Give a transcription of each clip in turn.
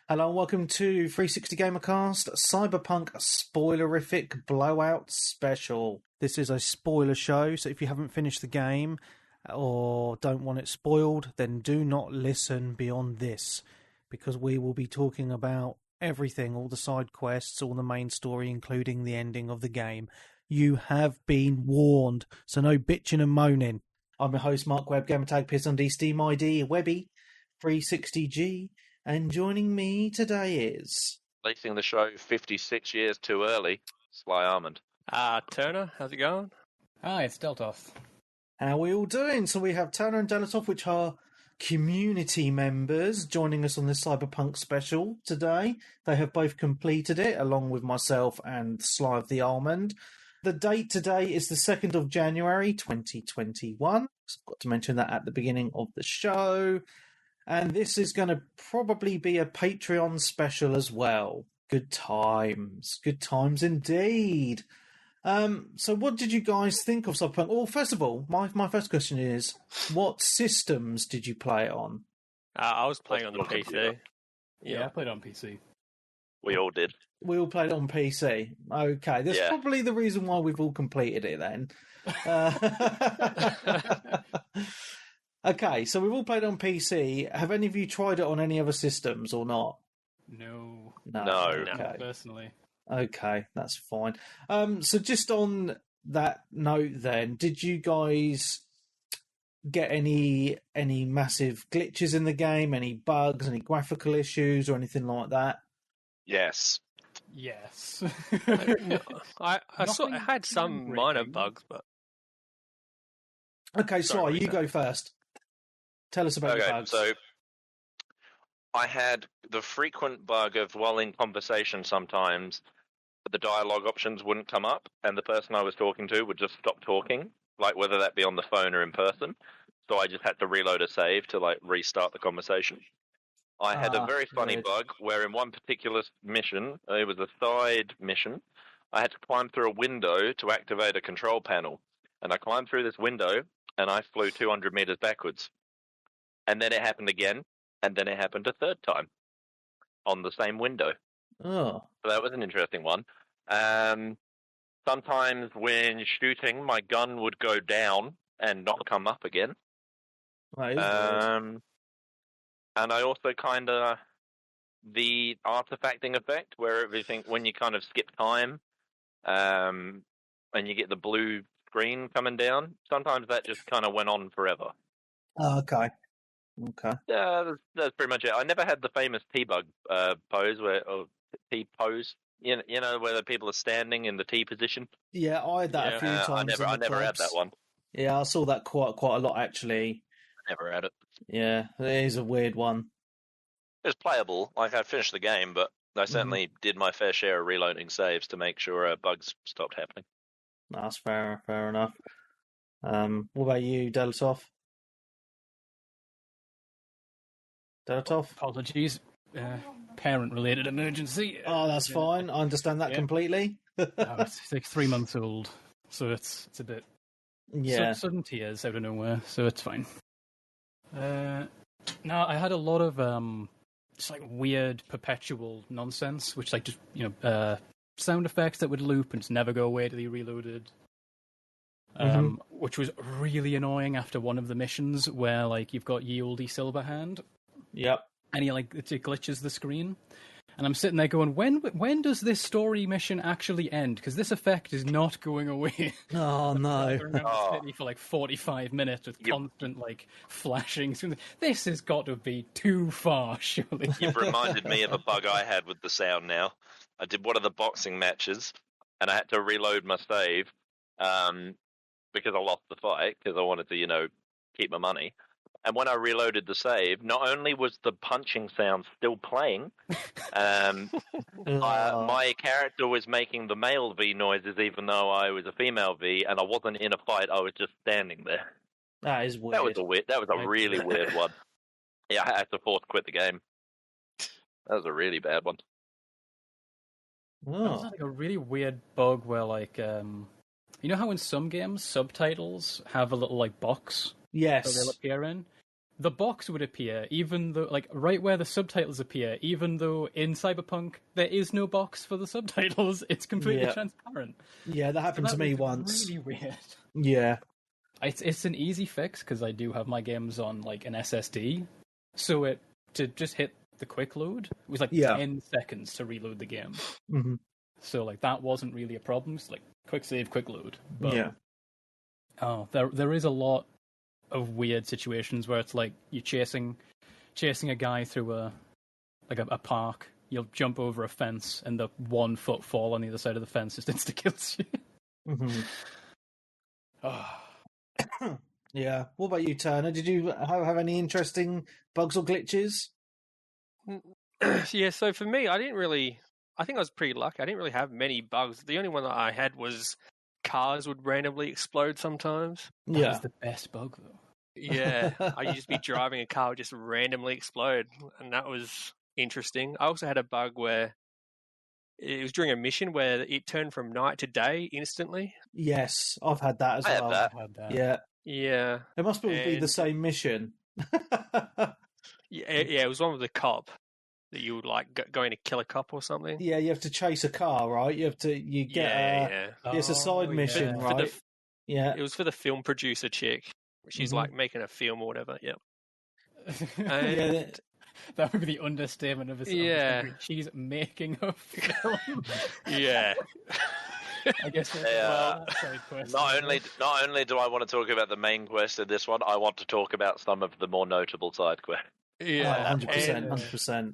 Hello and welcome to 360 Gamercast Cyberpunk Spoileriffic Blowout Special. This is a spoiler show, so if you haven't finished the game or don't want it spoiled, then do not listen beyond this, because we will be talking about everything, all the side quests, all the main story, including the ending of the game. You have been warned, so no bitching and moaning. I'm your host, Mark Webb, Gamertag, Piss on D, Steam ID, Webby, 360G. And joining me today is... Releasing the show 56 years too early, Sly Almond. Turner, how's it going? Hi, it's Delatoth. How are we all doing? So we have Turner and Delatoth, which are community members, joining us on this Cyberpunk special today. They have both completed it, along with myself and Sly of the Almond. The date today is the 2nd of January, 2021. So I've got to mention that at the beginning of the show. And this is going to probably be a Patreon special as well. Good times indeed. So what did you guys think of Cyberpunk? Well, first of all, my first question is, what systems did you play it on? I was playing on the PC. Yeah, I played on PC. We all did. We all played it on PC. Okay, that's probably the reason why we've all completed it then. Okay, so we've all played on PC. Have any of you tried it on any other systems or not? No. Okay. Personally. Okay, that's fine. So just on that note then, did you guys get any massive glitches in the game, any bugs, any graphical issues or anything like that? Yes. Yes. I had some minor bugs, but... Okay, Sly, you go first. Tell us about your bugs. So I had the frequent bug of, while in conversation sometimes, the dialogue options wouldn't come up, and the person I was talking to would just stop talking, like whether that be on the phone or in person. So I just had to reload a save to like restart the conversation. I had a very funny bug where in one particular mission, it was a side mission, I had to climb through a window to activate a control panel. And I climbed through this window, and I flew 200 meters backwards. And then it happened again, and then it happened a third time on the same window. Oh. So that was an interesting one. Sometimes when shooting, my gun would go down and not come up again. That is weird. And I also kind of... the artifacting effect, where everything, when you kind of skip time, and you get the blue screen coming down, sometimes that just kind of went on forever. Oh, okay. Yeah, that's pretty much it. I never had the famous T-bug pose, or T-pose, you know, where the people are standing in the T position. Yeah, I had that a few times. I never had that one. Yeah, I saw that quite a lot, actually. I never had it. Yeah, it is a weird one. It was playable. Like, I finished the game, but I certainly did my fair share of reloading saves to make sure bugs stopped happening. That's fair enough. What about you, Delatoth? Apologies. Parent-related emergency. Oh, that's fine. I understand that completely. It's like 3 months old, so it's a bit... Yeah. Sudden tears out of nowhere, so it's fine. No, I had a lot of just like weird perpetual nonsense, which like just sound effects that would loop and just never go away till you reloaded. Which was really annoying after one of the missions where like you've got Ye Olde Silverhand. Yep. And it glitches the screen. And I'm sitting there going, when does this story mission actually end? Because this effect is not going away. Oh, no. I remember sitting for like 45 minutes with constant like flashing. This has got to be too far, surely. You've reminded me of a bug I had with the sound now. I did one of the boxing matches, and I had to reload my save because I lost the fight, because I wanted to, keep my money. And when I reloaded the save, not only was the punching sound still playing, my character was making the male V noises even though I was a female V, and I wasn't in a fight, I was just standing there. That is weird. That was a really weird one. Yeah, I had to force quit the game. That was a really bad one. Oh. That was like a really weird bug where like, you know how in some games subtitles have a little like box? Yes. So they'll appear in? the box would appear, even though, like, right where the subtitles appear, even though in Cyberpunk there is no box for the subtitles. It's completely transparent. Yeah, that happened to me once. Really weird. Yeah. It's an easy fix because I do have my games on, like, an SSD. So to just hit the quick load, it was like 10 seconds to reload the game. Mm-hmm. So, like, that wasn't really a problem. It's like, quick save, quick load. But, yeah. Oh, there is a lot of weird situations where it's like you're chasing a guy through a park. You'll jump over a fence, and the 1 foot fall on the other side of the fence just insta kills you. Mm-hmm. Yeah. What about you, Turner? Did you have any interesting bugs or glitches? Yeah. So for me, I think I was pretty lucky. I didn't really have many bugs. The only one that I had was cars would randomly explode sometimes. That is the best bug, though. Yeah, I'd just be driving a car would just randomly explode, and that was interesting. I also had a bug where it was during a mission where it turned from night to day instantly. Yes, I've had that as well. I've had that. Yeah. Yeah. It must be the same mission. Yeah, it was one with the cop that you would like going to kill a cop or something. Yeah, you have to chase a car, right? It's a side mission, right? Yeah. It was for the film producer chick. She's like making a film or whatever. Yep. And that would be the understatement of it. Yeah. She's making a film. Yeah. I guess. Not only do I want to talk about the main quest in this one, I want to talk about some of the more notable side quests. Yeah, 100%.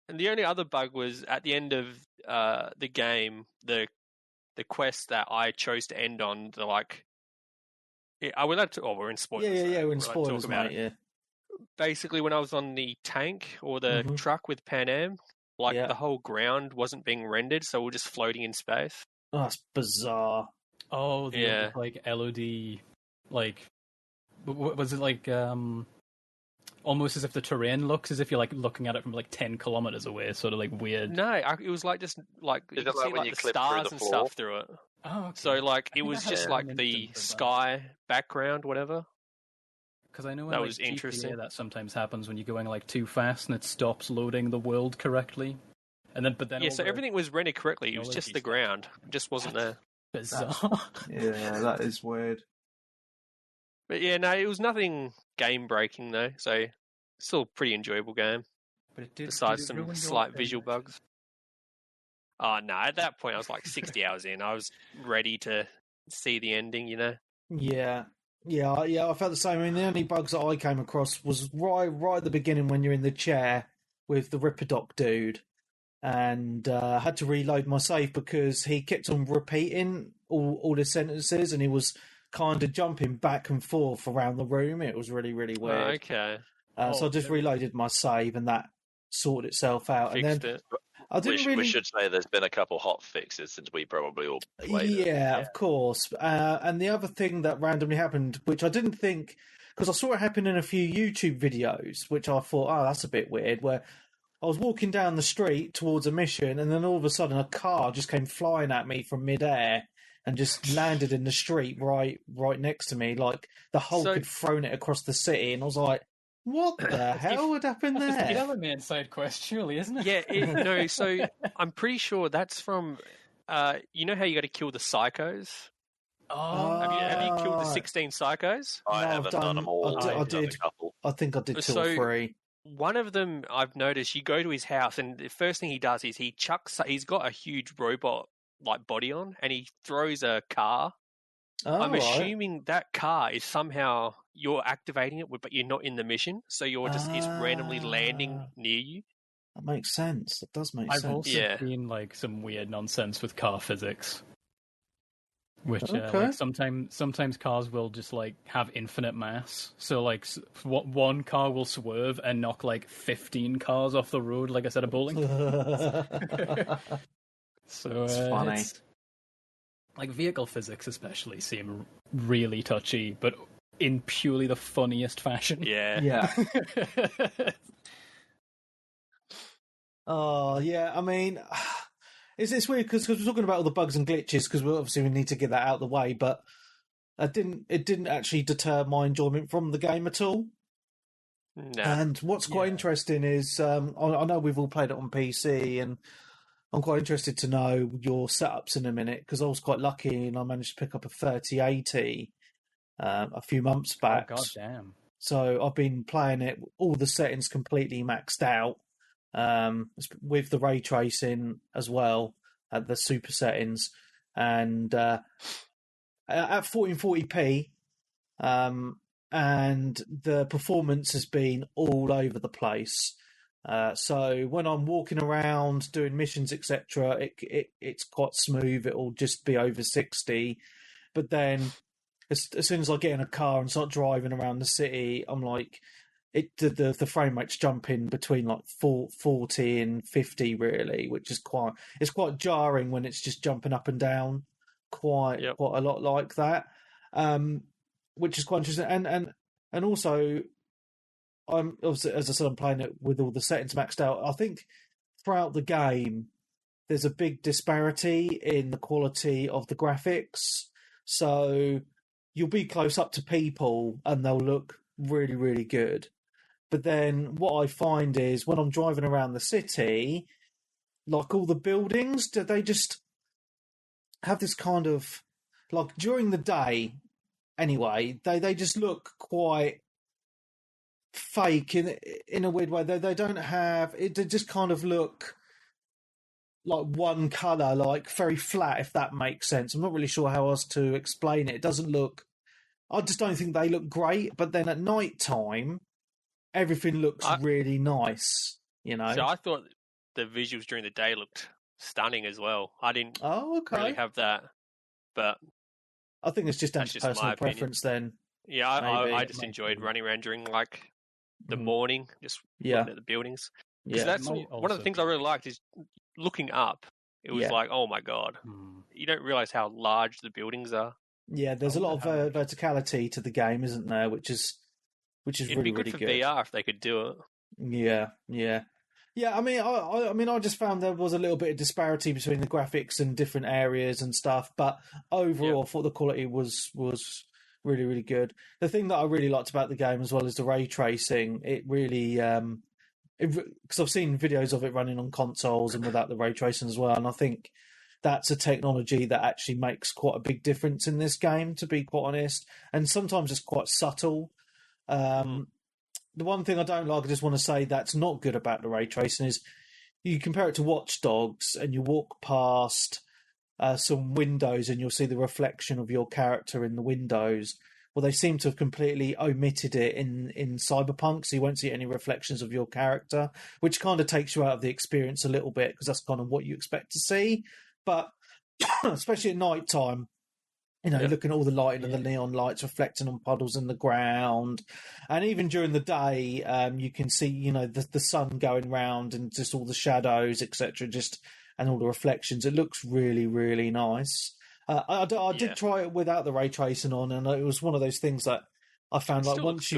And the only other bug was at the end of the game, the quest that I chose to end on. The like, are we allowed to? Oh, we're in spoilers. Yeah, we're in spoilers, mate. Yeah. Basically, when I was on the tank or the truck with Pan Am, the whole ground wasn't being rendered, so we're just floating in space. Oh, that's bizarre. Oh, like LOD, like was it like almost as if the terrain looks as if you're like looking at it from like 10 kilometers away, sort of like weird. No, it was like just like you could see like the stars and stuff through it. Oh, okay. So like it was just like the sky background, whatever. Because I know that in, was interesting. GTA, that sometimes happens when you're going like too fast and it stops loading the world correctly. And then, so everything was rendered correctly. It was just the ground, it just wasn't there. Bizarre. Yeah, that is weird. But yeah, no, it was nothing game breaking though. So still a pretty enjoyable game. But besides some slight visual bugs. Oh no! At that point, I was like 60 hours in. I was ready to see the ending. You know. Yeah. I felt the same. I mean, the only bugs that I came across was right at the beginning when you're in the chair with the Ripperdoc dude, and I had to reload my save because he kept on repeating all the sentences, and he was kind of jumping back and forth around the room. It was really, really weird. Oh, okay. So I just reloaded my save, and that sorted itself out. Fixed it. We should say there's been a couple hot fixes since we probably all played it. Yeah, of course. And the other thing that randomly happened, which I didn't think, because I saw it happen in a few YouTube videos, which I thought, oh, that's a bit weird, where I was walking down the street towards a mission, and then all of a sudden a car just came flying at me from midair and just landed in the street right next to me, like the Hulk had thrown it across the city, and I was like, what the hell would happen there? That's the other man's side quest, surely, isn't it? Yeah, so I'm pretty sure that's from, you know how you got to kill the psychos? Oh. Have you killed the 16 psychos? I haven't done them all. I did. I think I did 2 or 3. One of them, I've noticed, you go to his house, and the first thing he does is he's got a huge robot like body on, and he throws a car. I'm assuming that car is somehow you're activating it, but you're not in the mission, so you're just it's randomly landing near you. That makes sense. That does make sense. I've also seen like some weird nonsense with car physics, which like sometimes cars will just like have infinite mass. So like one car will swerve and knock like 15 cars off the road, like I said, a bowling. So it's funny. Like vehicle physics especially seem really touchy, but in purely the funniest fashion. Yeah. Oh, yeah. I mean, it's weird because we're talking about all the bugs and glitches because we need to get that out of the way, but it didn't actually deter my enjoyment from the game at all. No. And what's quite interesting is, I know we've all played it on PC, and I'm quite interested to know your setups in a minute, because I was quite lucky and I managed to pick up a 3080 a few months back. Oh, goddamn. So I've been playing it, all the settings completely maxed out, with the ray tracing as well, at the super settings, and at 1440p, and the performance has been all over the place. So when I'm walking around doing missions, etc., it's quite smooth. It'll just be over 60, but then as soon as I get in a car and start driving around the city, I'm like, the frame rate's jumping between like 40 and 50 really, which is quite jarring when it's just jumping up and down quite a lot like that, which is quite interesting. And also, I'm obviously, as I said, I'm playing it with all the settings maxed out. I think throughout the game, there's a big disparity in the quality of the graphics. So you'll be close up to people and they'll look really, really good. But then what I find is when I'm driving around the city, like all the buildings, they just have this kind of, like during the day anyway, they just look quite fake in a weird way. They don't have it. They just kind of look like one color, like very flat, if that makes sense. I'm not really sure how else to explain it. It doesn't look. I just don't think they look great. But then at night time, everything looks really nice. You know. So I thought the visuals during the day looked stunning as well. I didn't really have that, but I think it's just down to personal preference then. Yeah, I just enjoyed running around during like the morning, just looking at the buildings. Because that's one of the things I really liked is looking up. It was like, oh my god, you don't realize how large the buildings are. Yeah, there's a lot of verticality to the game, isn't there? Which is It'd really, be good really for good. VR if they could do it. Yeah. I mean, I just found there was a little bit of disparity between the graphics and different areas and stuff, but overall, I thought the quality was really, really good. The thing that I really liked about the game as well is the ray tracing. It really, because I've seen videos of it running on consoles and without the ray tracing as well, and I think that's a technology that actually makes quite a big difference in this game, to be quite honest, and sometimes it's quite subtle. The one thing I don't like, I just want to say that's not good about the ray tracing is you compare it to Watch Dogs and you walk past some windows and you'll see the reflection of your character in the windows. Well, they seem to have completely omitted it in Cyberpunk, so you won't see any reflections of your character, which kind of takes you out of the experience a little bit because that's kind of what you expect to see. But especially at night time, you know, looking at all the lighting and the neon lights reflecting on puddles in the ground. And even during the day, you can see, you know, the sun going round and just all the shadows, etc., and all the reflections. It looks really, really nice. I did try it without the ray tracing on, and it was one of those things that I found like once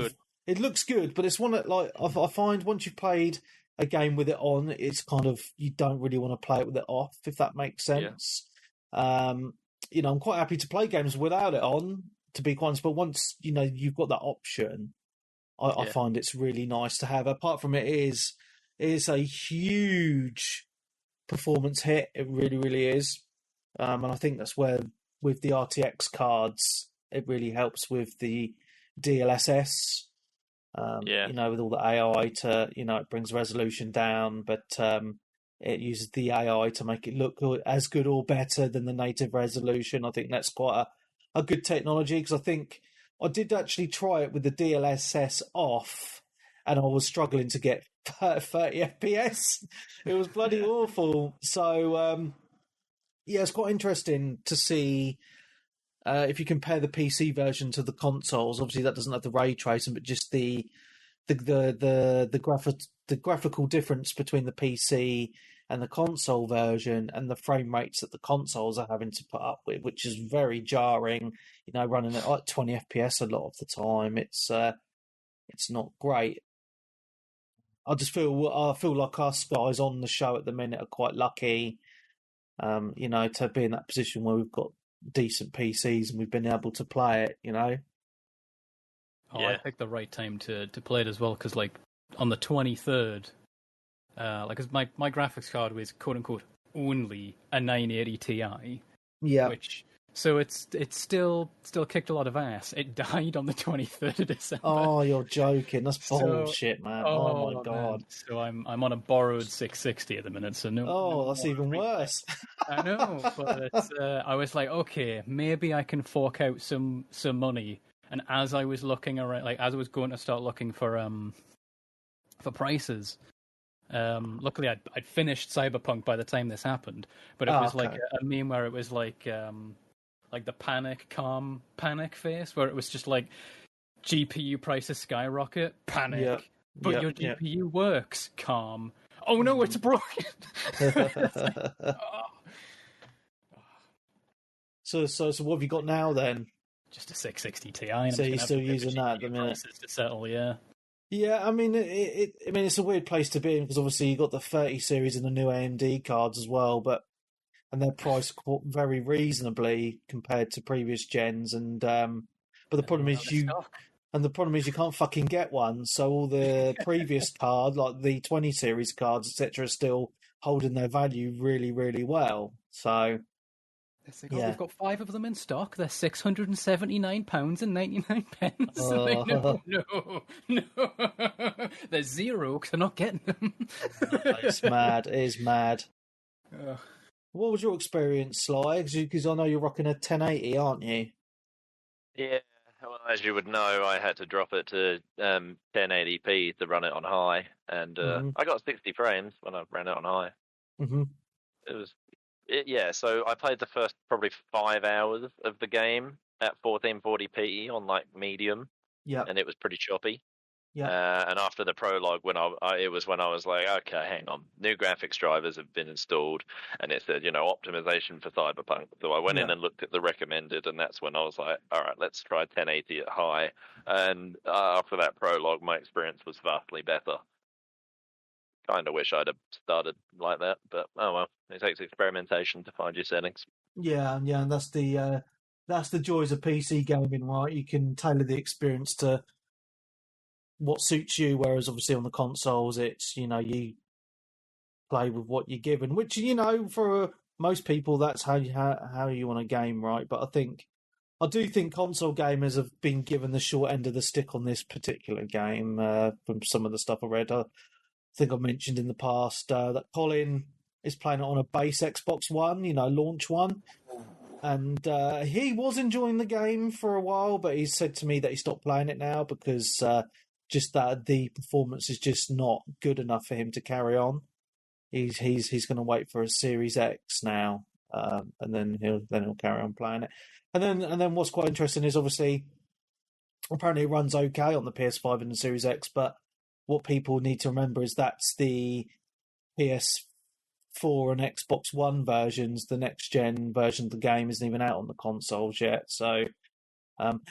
it looks good, but it's one that like I find once you've played a game with it on, it's kind of you don't really want to play it with it off, if that makes sense. You know, I'm quite happy to play games without it on, to be quite honest, but once, you know, you've got that option, I find it's really nice to have. Apart from it is a huge performance hit. It really, really is. And I think that's where, with the RTX cards, it really helps with the DLSS. You know, with all the AI to, you know, it brings resolution down, but it uses the AI to make it look as good or better than the native resolution. I think that's quite a good technology, because I think I did actually try it with the DLSS off, and I was struggling to get 30 FPS. It was bloody awful. So, it's quite interesting to see if you compare the PC version to the consoles. Obviously, that doesn't have the ray tracing, but just the graphical difference between the PC and the console version, and the frame rates that the consoles are having to put up with, which is very jarring. You know, running at like 20 FPS a lot of the time, it's not great. I feel like us guys on the show at the minute are quite lucky, you know, to be in that position where we've got decent PCs and we've been able to play it, you know. I picked the right time to play it as well, because like on the 23rd, like 'cause my graphics card was quote unquote only a 980 Ti. Yeah. So it's still kicked a lot of ass. It died on the 23rd of December. Oh, you're joking. That's bullshit, man. Oh my god. Man. So I'm on a borrowed 660 at the minute, so no. Oh, that's even worse. I know, but I was like, okay, maybe I can fork out some money. And as I was looking around, like as I was going to start looking for prices, luckily I'd finished Cyberpunk by the time this happened. But it was like a meme where it was like the calm panic face, where it was just like GPU prices skyrocket, panic, but your GPU works, calm. Oh no, it's broken. So what have you got now then? Just a 660 Ti. So you're still using that at the minute to settle, yeah. Yeah, I mean, it's a weird place to be in, because obviously you got the 30 series and the new AMD cards as well, and they're priced very reasonably compared to previous gens, and but the problem is you can't fucking get one. So all the previous card, like the 20 series cards, etc., are still holding their value really, really well. So. We've got 5 of them in stock. They're £679.99. Oh. No. They're zero because they're not getting them. It's mad. It is mad. What was your experience, Sly? Because I know you're rocking a 1080, aren't you? Yeah. Well, as you would know, I had to drop it to 1080p to run it on high, and I got 60 frames when I ran it on high. Mm-hmm. It was. So I played the first probably 5 hours of the game at 1440p on like medium, and it was pretty choppy. And after the prologue, when it was when I was like, okay, hang on, new graphics drivers have been installed, and it said, optimization for Cyberpunk. So I went in and looked at the recommended, and that's when I was like, all right, let's try 1080 at high. And after that prologue, my experience was vastly better. Kind of wish I'd have started like that, but oh well. It takes experimentation to find your settings. Yeah, and that's the joys of PC gaming, right? You can tailor the experience to what suits you, whereas obviously on the consoles, it's you play with what you're given, which for most people that's how you want to game, right? But I do think console gamers have been given the short end of the stick on this particular game from some of the stuff I read. I think I mentioned in the past that Colin is playing it on a base Xbox One, launch one. And he was enjoying the game for a while, but he said to me that he stopped playing it now because just that the performance is just not good enough for him to carry on. He's going to wait for a Series X now, and then he'll carry on playing it. And then what's quite interesting is obviously apparently it runs okay on the PS5 and the Series X, but what people need to remember is that's the PS4 and Xbox One versions. The next gen version of the game isn't even out on the consoles yet. So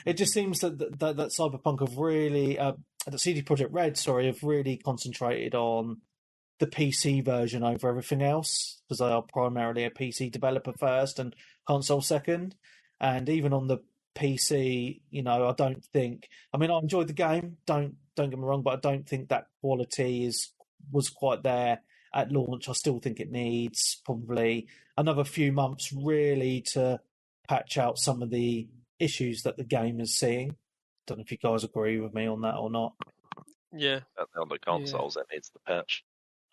it just seems that Cyberpunk have really, that CD Projekt Red, have really concentrated on the PC version over everything else, because they are primarily a PC developer first and console second. And even on the PC, I don't think. I mean, I enjoyed the game. Don't get me wrong, but I don't think that quality was quite there at launch. I still think it needs probably another few months really to patch out some of the issues that the game is seeing. Don't know if you guys agree with me on that or not. Yeah, on the consoles, it needs the patch.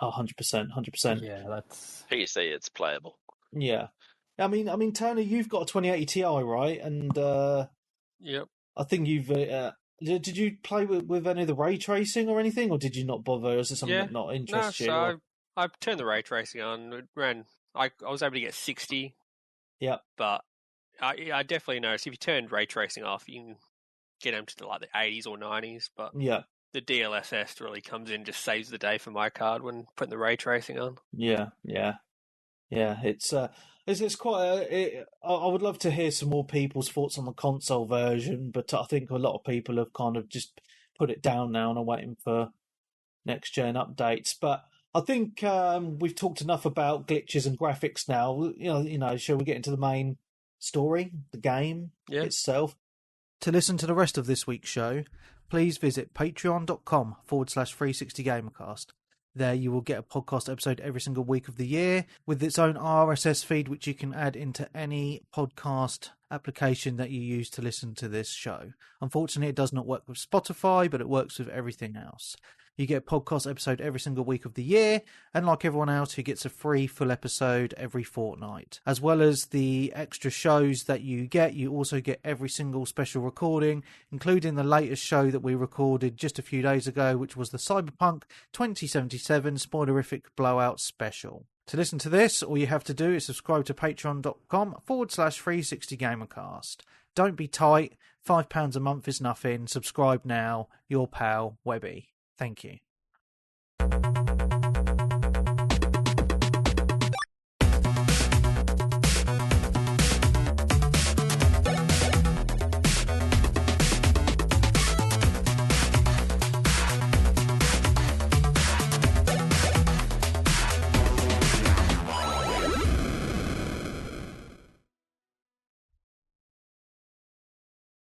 100%. Yeah, that's PC. It's playable. Yeah. I mean, Turner, you've got a 2080 Ti, right? And yep. I think you've. Did you play with any of the ray tracing or anything, or did you not bother? Or is it something that not interests you? So I turned the ray tracing on. It ran. I was able to get 60. Yeah. But I definitely noticed if you turn ray tracing off, you can get them to the 80s or 90s. But the DLSS really comes in, just saves the day for my card when putting the ray tracing on. Yeah. It's quite. I would love to hear some more people's thoughts on the console version, but I think a lot of people have kind of just put it down now and are waiting for next gen updates. But I think we've talked enough about glitches and graphics now. Shall we get into the main story, the game itself? To listen to the rest of this week's show, please visit patreon.com/360gamercast. There you will get a podcast episode every single week of the year with its own RSS feed, which you can add into any podcast application that you use to listen to this show. Unfortunately, it does not work with Spotify, but it works with everything else. You get a podcast episode every single week of the year, and like everyone else who gets a free full episode every fortnight. As well as the extra shows that you also get every single special recording, including the latest show that we recorded just a few days ago, which was the Cyberpunk 2077 Spoileriffic Blowout special. To listen to this, all you have to do is subscribe to patreon.com/360gamercast. Don't be tight, £5 a month is nothing. Subscribe now. Your pal, Webby. Thank you.